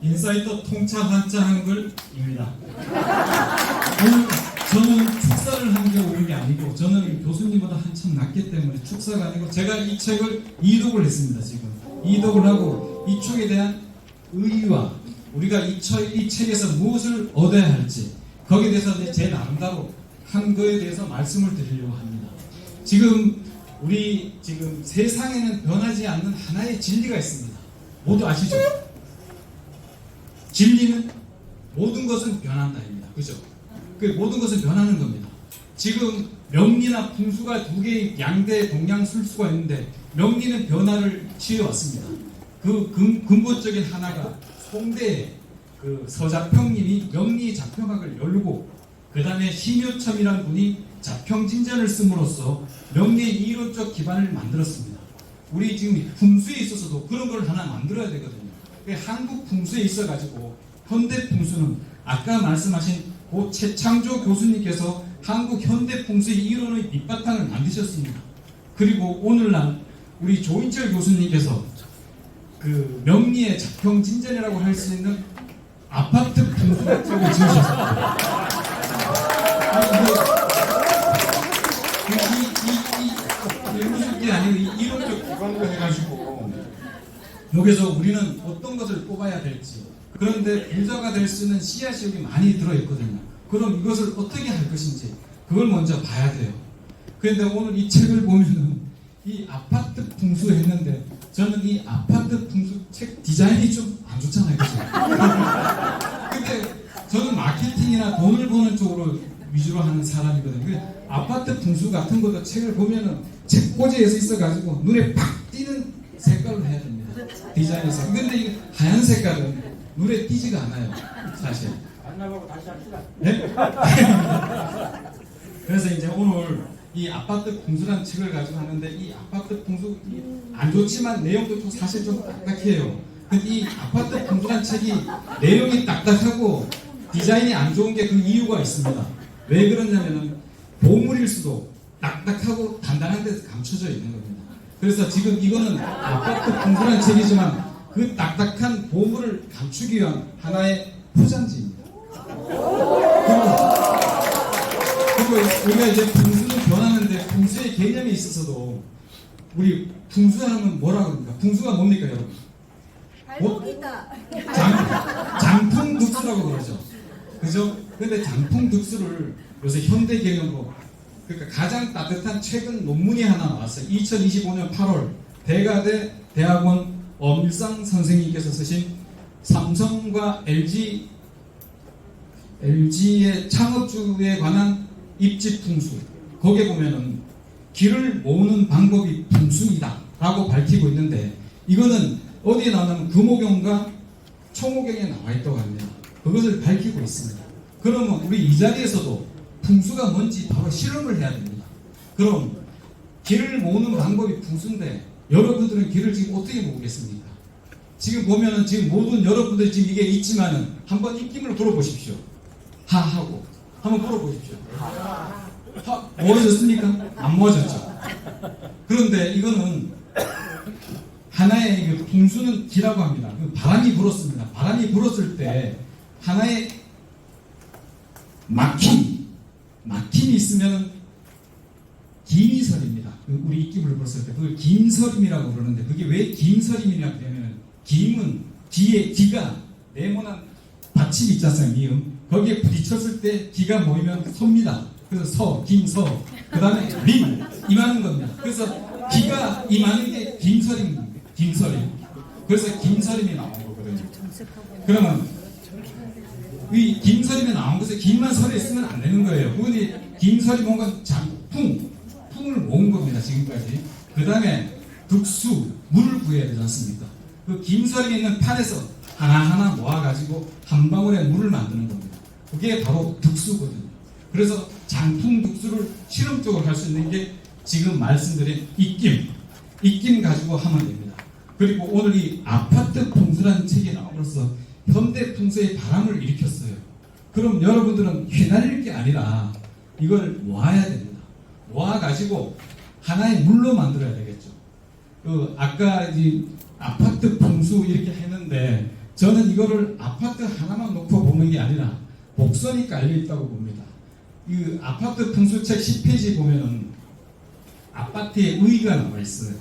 인사이터 통차환차하는 걸입니다. 오늘 저는 축사를 한 게 오는 게 아니고 저는 교수님보다 한참 낫기 때문에 축사가 아니고 제가 이 책을 이독을 했습니다. 지금 이독을 하고 이 책에 대한 의의와 우리가 이 책에서 무엇을 얻어야 할지 거기에 대해서 제 나름대로 한 거에 대해서 말씀을 드리려고 합니다. 지금 우리 지금 세상에는 변하지 않는 하나의 진리가 있습니다. 모두 아시죠? 진리는 모든 것은 변한다입니다. 그죠? 그 모든 것은 변하는 겁니다. 지금 명리나 풍수가 두 개의 양대 동양술수가 있는데 명리는 변화를 취해왔습니다. 그 근본적인 하나가 송대의 그 서자평님이 명리 자평학을 열고 그 다음에 신효첨이라는 분이 자평진전을 씀으로써 명리의 이론적 기반을 만들었습니다. 우리 지금 풍수에 있어서도 그런 걸 하나 만들어야 되거든요. 한국 풍수에 있어가지고 현대 풍수는 아까 말씀하신 고 최창조 교수님께서 한국 현대 풍수의 이론의 밑바탕을 만드셨습니다. 그리고 오늘날 우리 조인철 교수님께서 그 명리의 자평진전이라고 할 수 있는 아파트 풍수를 지으셨습니다. 게 아니고 이론적 기반으로 해가지고 여기서 우리는 어떤 것을 뽑아야 될지 그런데 부자가 될 수 있는 씨앗이 여기 많이 들어있거든요. 그럼 이것을 어떻게 할 것인지 그걸 먼저 봐야 돼요. 그런데 오늘 이 책을 보면은 이 아파트 풍수 했는데 저는 이 아파트 풍수 책 디자인이 좀 안 좋잖아요. 그죠? 근데 저는 마케팅이나 돈을 버는 쪽으로 위주로 하는 사람이거든요. 아파트 풍수 같은 것도 책을 보면은 책꽂이에서 있어가지고 눈에 팍 띄는 색깔로 해야 됩니다. 디자인에서. 근데 이 하얀 색깔은 눈에 띄지가 않아요. 사실. 안 나가고 다시 합시다. 네? 그래서 이제 오늘 이 아파트 풍수라는 책을 가지고 하는데 이 아파트 풍수 안 좋지만 내용도 좀 사실 좀 딱딱해요. 근데 이 아파트 풍수라는 책이 내용이 딱딱하고 디자인이 안 좋은 게 그 이유가 있습니다. 왜 그러냐면은 보물일수도 딱딱하고 단단한 데서 감춰져 있는 겁니다. 그래서 지금 이거는 아파트 풍수라는 책이지만 그 딱딱한 보물을 감추기 위한 하나의 포장지입니다. 그리고 우리가 이제 풍수는 변하는데 풍수의 개념에 있어서도 우리 풍수하면 뭐라고 합니까? 풍수가 뭡니까 여러분? 발목이다. 장풍득수라고 그러죠. 그죠? 근데 장풍득수를 요새 현대 개념으로 그러니까 가장 따뜻한 최근 논문이 하나 나왔어요. 2025년 8월 대가대 대학원 엄일상 선생님께서 쓰신 삼성과 LG의 창업주에 관한 입지 풍수. 거기에 보면은 길을 모으는 방법이 풍수이다 라고 밝히고 있는데 이거는 어디에 나오냐면 금오경과 청오경에 나와 있다고 합니다. 그것을 밝히고 있습니다. 그러면 우리 이 자리에서도 풍수가 뭔지 바로 실험을 해야 됩니다. 그럼 길을 모으는 방법이 풍수인데 여러분들은 길을 지금 어떻게 모으겠습니까? 지금 보면은 지금 모든 여러분들이 지금 이게 있지만은 한번 입김을 불어보십시오. 하하고 한번 불어보십시오. 모아졌습니까? 안 모아졌죠. 그런데 이거는 하나의 그 풍수는 기라고 합니다. 바람이 불었습니다. 바람이 불었을 때 하나의 막힘이 있으면 김이설입니다. 우리 입김을 불었을 때 그걸 김설임이라고 그러는데 그게 왜 김설임이냐고 하면 김은 기가 네모난 받침이 있지 않습니까? 미음. 거기에 부딪혔을 때 기가 모이면 섭니다. 그래서 김서 그 다음에 림 임하는 겁니다. 그래서 기가 임하는 게 김설임입니다. 김설임. 그래서 김설임이 나온 거거든요. 그러면 이 김설임이 나온 것에 김만 설에 쓰면 안 되는 거예요. 그분이 김설이 뭔가 풍을 모은 겁니다. 지금까지. 그 다음에 득수, 물을 구해야 되지 않습니까? 그 김설이 있는 판에서 하나하나 모아가지고 한 방울의 물을 만드는 겁니다. 그게 바로 득수거든요. 그래서 장풍득수를 실험적으로 할 수 있는 게 지금 말씀드린 입김 가지고 하면 됩니다. 그리고 오늘 이 아파트 풍수라는 책이 나옴으로써 현대 풍수의 바람을 일으켰어요. 그럼 여러분들은 휘날릴 게 아니라 이걸 모아야 됩니다. 모아가지고 하나의 물로 만들어야 되겠죠. 아까 이 아파트 풍수 이렇게 했는데 저는 이거를 아파트 하나만 놓고 보는 게 아니라 복선이 깔려 있다고 봅니다. 이 아파트 풍수책 10페이지 보면은 아파트의 의의가 나와 있어요.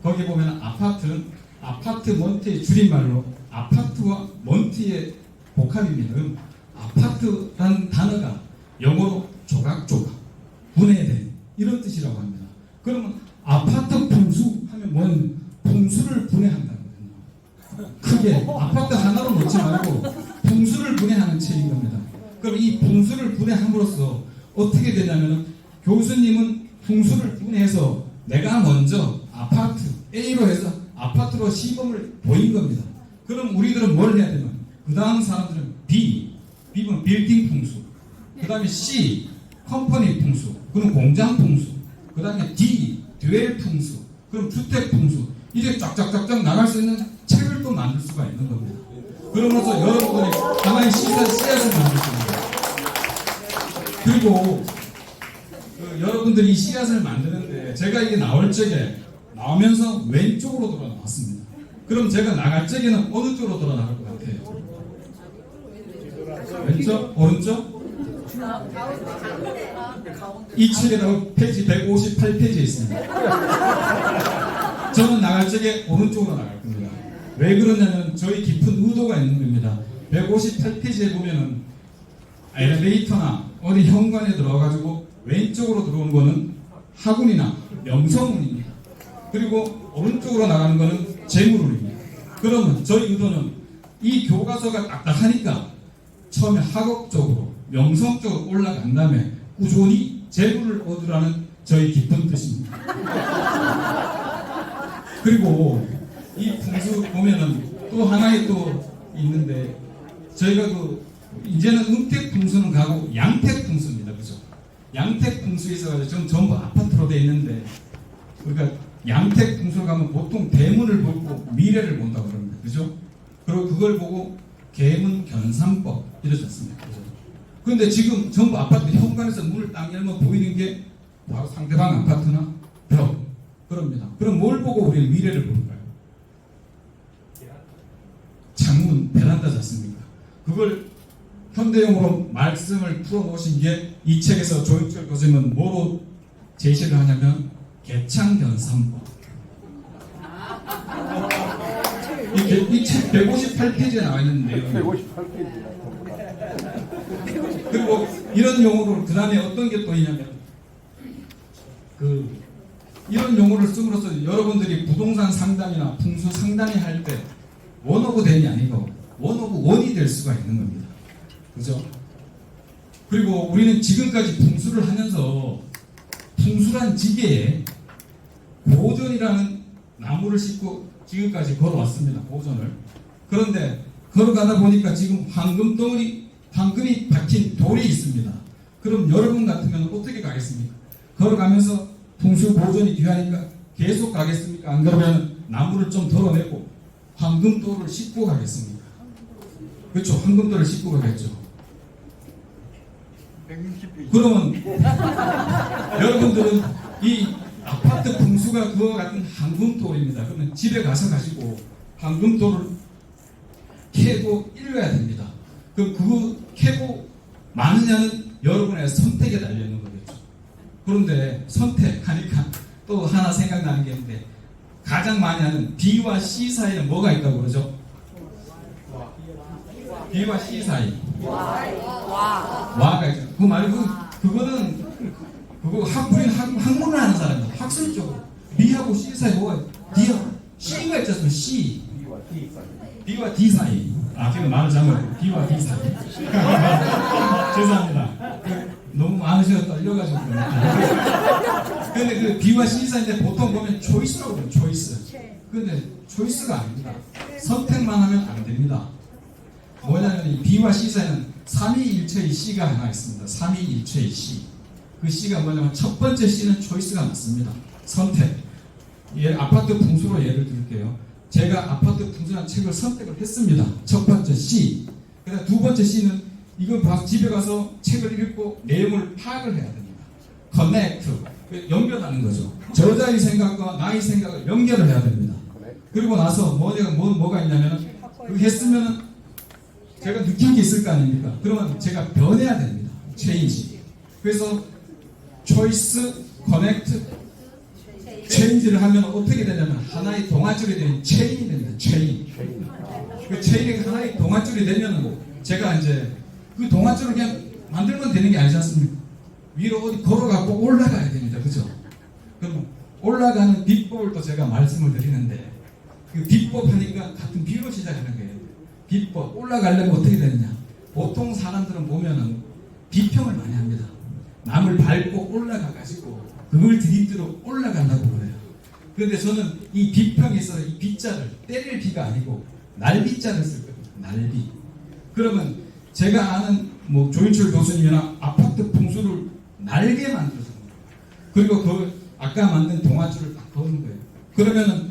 거기 보면 아파트는 아파트 먼트의 줄임말로 아파트와 먼트의 복합입니다. 그럼 아파트라는 단어가 영어로 조각조각 분해된 이런 뜻이라고 합니다. 그러면 아파트 풍수 하면 뭔 풍수를 분해한다거든요. 크게 아파트 하나로 놓지 말고 풍수를 분해하는 책인 겁니다. 그럼 이 풍수를 분해함으로써 어떻게 되냐면 교수님은 풍수를 분해해서 내가 먼저 아파트 A로 해서 아파트로 시범을 보인 겁니다. 그럼 우리들은 뭘 해야 되면 그 다음 사람들은 B는 빌딩 풍수, 그 다음에 C 컴퍼니 풍수, 그럼 공장 풍수, 그 다음에 D 듀얼 풍수, 그럼 주택 풍수, 이제 쫙쫙쫙쫙 나갈 수 있는 책을 또 만들 수가 있는 겁니다. 그러면서 여러분들이 하나의 씨앗을 만들 겁니다. 그리고 여러분들이 이 씨앗을 만드는데 제가 이게 나올 적에 나오면서 왼쪽으로 돌아 나왔습니다. 그럼 제가 나갈 적에는 어느 쪽으로 돌아 나갈 것 같아요? 왼쪽? 오른쪽? 이 책에도 페이지 158페이지에 있습니다. 저는 나갈 적에 오른쪽으로 나갈 겁니다. 왜 그러냐면 저희 깊은 의도가 있는 겁니다. 158페이지에 보면은 엘리베이터나 어디 현관에 들어가가지고 왼쪽으로 들어오는 거는 학운이나 명성운입니다. 그리고 오른쪽으로 나가는 거는 재물운입니다. 그러면 저희 의도는 이 교과서가 딱딱하니까 처음에 학업 쪽으로 명성 쪽으로 올라간 다음에 꾸준히 재물을 얻으라는 저희 깊은 뜻입니다. 그리고 이 풍수 보면은 또 하나의 또 있는데 저희가 이제는 음택 풍수는 가고 양택 풍수입니다. 그죠? 양택 풍수에 있어가지고 지금 전부 아파트로 되어 있는데 그러니까 양택 풍수를 가면 보통 대문을 보고 미래를 본다고 그럽니다. 그죠? 그리고 그걸 보고 계문 견산법 이러지 않습니까? 그죠? 그런데 지금 전부 아파트 현관에서 문을 딱 열면 보이는 게 바로 상대방 아파트나 벽 그럽니다. 그럼 뭘 보고 우리는 미래를 볼까요? 창문, 베란다지 않습니까? 그걸 현대용으로 말씀을 풀어놓으신 게 이 책에서 조익철 교수님은 뭐로 제시를 하냐면 개창견산법. 이 책 158페이지에 나와 있는 내용이에요. 158페이지. 그리고 이런 용어로 그 다음에 어떤 게 또 있냐면 이런 용어를 씀으로써 여러분들이 부동산 상담이나 풍수 상담이 할 때 원오브 댄이 아니고 원오브 원이 될 수가 있는 겁니다. 그죠? 그리고 우리는 지금까지 풍수를 하면서 풍수란 지게에 보존이라는 나무를 싣고 지금까지 걸어왔습니다. 보존을. 그런데 걸어가다 보니까 지금 황금이 박힌 돌이 있습니다. 그럼 여러분 같으면 어떻게 가겠습니까? 걸어가면서 풍수 보존이 귀하니까 계속 가겠습니까? 안 그러면 나무를 좀 덜어내고 황금돌을 싣고 가겠습니까? 그렇죠. 황금돌을 싣고 가겠죠. 160페이지. 그러면 여러분들은 이 아파트 풍수가 그와 같은 황금돌입니다. 그러면 집에 가지고 황금돌을 캐고 읽어야 됩니다. 그럼 그거 캐고 마느냐는 여러분의 선택에 달려있는 거겠죠. 그런데 선택하니까 또 하나 생각나는 게 있는데 가장 많이 하는 B와 C 사이에 뭐가 있다고 그러죠? B와 C 사이. 와가 있죠. 그 말이 그거는 학문을 하는 사람이에요. 학술적으로 B하고 C 사이 뭐가 D하고 C가 있지 않습니까? C. B와 D 사이. 제가 말을 잘못했고 B와 D 사이. 죄송합니다. 너무 많으셔서 떨려가지고 그런데 근데 그 B와 C 사이인데 보통 보면 초이스라고 그래요. 초이스. 근데 초이스가 아닙니다. 선택만 하면 안 됩니다. 뭐냐면 이 B와 C 사이는 삼위일체의 C가 하나 있습니다. 삼위일체의 C. 그 C가 뭐냐면 첫 번째 C는 초이스가 맞습니다. 선택. 아파트 풍수로 예를 들게요. 제가 아파트 풍수라는 책을 선택을 했습니다. 첫 번째 C. 그다음 두 번째 C는 이걸 봐서 집에 가서 책을 읽고 내용을 파악을 해야 됩니다. 커넥트. 연결하는 거죠. 저자의 생각과 나의 생각을 연결을 해야 됩니다. 그리고 나서 뭐가 있냐면 그렇게 했으면 제가 느낀 게 있을 거 아닙니까? 그러면 제가 변해야 됩니다. 체인지. 그래서 초이스, 커넥트, 체인지를 하면 어떻게 되냐면 하나의 동아줄이 되는 체인이 됩니다. 체인. 그 체인이 하나의 동아줄이 되면 제가 이제 그 동아줄을 그냥 만들면 되는 게 아니지 않습니까? 위로 어디 걸어가고 올라가야 됩니다. 그죠? 그럼 올라가는 비법을 또 제가 말씀을 드리는데 그 비법 하니까 같은 비유로 시작하는 거예요. 비법 올라가려면 어떻게 되느냐? 보통 사람들은 보면은 비평을 많이 합니다. 남을 밟고 올라가 가지고 그걸 디딤대로 올라간다고 그래요. 그런데 저는 이 비평에서 이 비자를 때릴 비가 아니고 날비자를 쓸 겁니다. 날비. 그러면 제가 아는 뭐 조인철 교수님이나 아파트 풍수를 날게 만들어서 그리고 그 아까 만든 동아줄을 딱 거는 거예요. 그러면은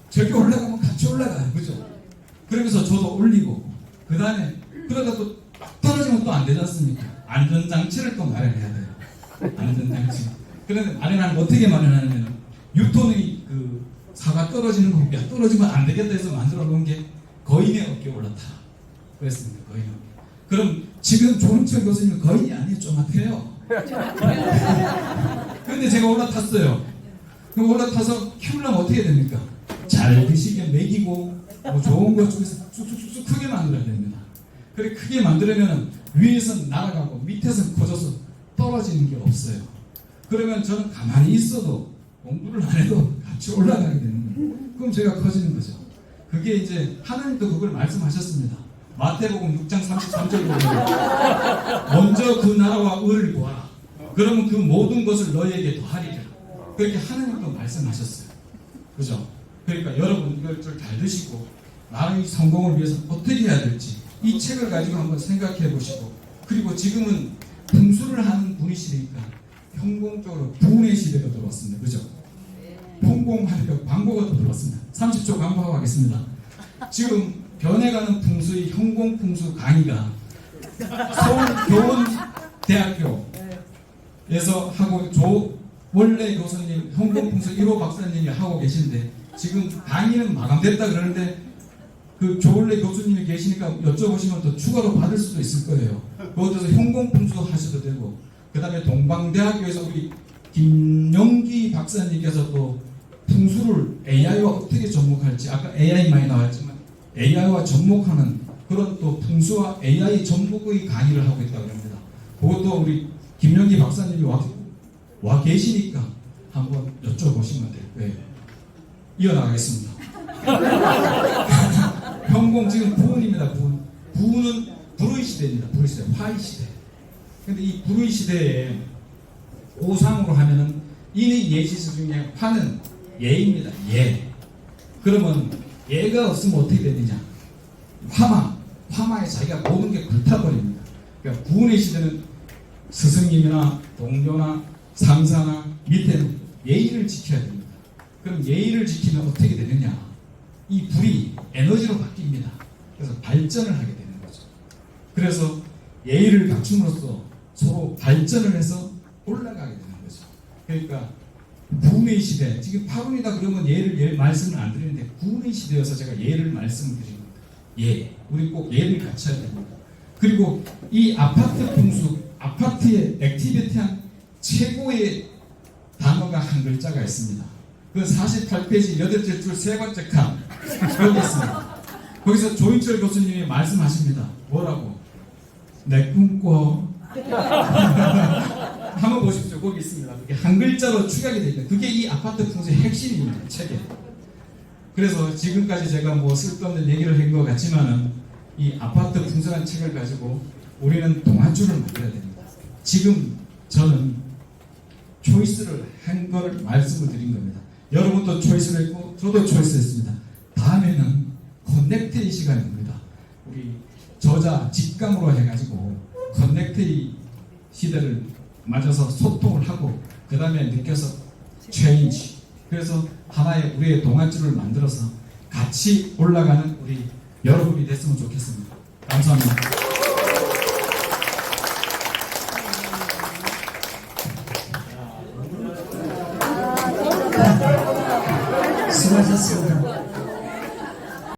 저기 올라가면 같이 올라가요. 그죠? 그러면서 저도 올리고 그 다음에 그러다 또 막 떨어지면 또 안 되지 않습니까? 안전장치를 또 마련해야 돼요. 안전장치. 그런데 마련하면 어떻게 마련하냐면 뉴턴의 그 사가 떨어지는 거 야 떨어지면 안 되겠다 해서 만들어 놓은 게 거인의 어깨에 올라타. 그랬습니다. 거인의 어깨. 그럼 지금 조인철 교수님은 거인이 아니에요. 조마태요. 그런데 제가 올라탔어요. 그럼 올라타서 키우려면 어떻게 됩니까? 잘 드시게 먹이고 뭐 좋은 거 중에서 쑥쑥쑥 크게 만들어야 됩니다. 그래 크게 만들려면 위에서는 날아가고 밑에서는 커져서 떨어지는 게 없어요. 그러면 저는 가만히 있어도 공부를 안 해도 같이 올라가게 되는 거예요. 그럼 제가 커지는 거죠. 그게 이제 하나님도 그걸 말씀하셨습니다. 마태복음 6장 33절 보면 먼저 그 나라와 의를 구하라. 그러면 그 모든 것을 너희에게 더하리라. 그렇게 하나님도 말씀하셨어요. 그죠? 그러니까 여러분 이걸 좀 잘 드시고 나의 성공을 위해서 어떻게 해야 될지 이 책을 가지고 한번 생각해 보시고 그리고 지금은 풍수를 하는 분이시니까 형공적으로 부흥의 시대가 들어왔습니다. 그죠? 성공하니까 광고가 또 들어왔습니다. 30초 광고하고 하겠습니다. 지금 변해가는 풍수의 형공풍수 강의가 서울교원대학교에서 하고 조원래 교수님 형공풍수 1호 박사님이 하고 계신데 지금 강의는 마감됐다 그러는데 그 조원래 교수님이 계시니까 여쭤보시면 또 추가로 받을 수도 있을 거예요. 그것에서 형공풍수 하셔도 되고 그 다음에 동방대학교에서 우리 김영기 박사님께서 또 풍수를 AI와 어떻게 접목할지 아까 AI 많이 나왔지만 AI와 접목하는 그런 또 풍수와 AI 접목의 강의를 하고 있다고 합니다. 그것도 우리 김영기 박사님이 와 계시니까 한번 여쭤보시면 될 거예요. 이어나가겠습니다. 형공 지금 부운입니다. 부운은 불의 시대입니다. 불의 시대, 화의 시대. 근데 이 불의 시대에 오상으로 하면은 이는 예시수 중에 화는 예입니다. 예. 그러면 예가 없으면 어떻게 되느냐? 화마에 자기가 모든 게 불타버립니다. 그러니까 부운의 시대는 스승님이나 동료나 상사나 밑에는 예의를 지켜야 됩니다. 그럼 예의를 지키면 어떻게 되느냐? 이 불이 에너지로 바뀝니다. 그래서 발전을 하게 되는 거죠. 그래서 예의를 갖춤으로써 서로 발전을 해서 올라가게 되는 거죠. 그러니까 부운의 시대, 지금 파룬이다 그러면 예를 말씀을 안 드리는데 부운의 시대여서 제가 예를 말씀을 드립니다. 예, 우리 꼭 예를 같이 해야 됩니다. 그리고 이 아파트 풍수, 아파트의 액티비티한 최고의 단어가 한 글자가 있습니다. 그 48페이지 8째 줄 3번째 칸 여기 있습니다. 거기서 조인철 교수님이 말씀하십니다. 뭐라고? 내 꿈꿔. 한번 보십시오. 거기 있습니다. 그게 한 글자로 축약이 되어 있다. 그게 이 아파트 풍수의 핵심입니다. 책에. 그래서 지금까지 제가 뭐 쓸데없는 얘기를 한 것 같지만은 이 아파트 풍수라는 책을 가지고 우리는 동아줄을 만들어야 됩니다. 지금 저는 초이스를 한 걸 말씀을 드린 겁니다. 여러분도 초이스를 했고 저도 초이스했습니다. 다음에는 커넥트의 시간입니다. 우리 저자 직감으로 해가지고 커넥트의 시대를 맞아서 소통을 하고 그 다음에 느껴서 체인지 그래서 하나의 우리의 동아줄을 만들어서 같이 올라가는 우리 여러분이 됐으면 좋겠습니다. 감사합니다.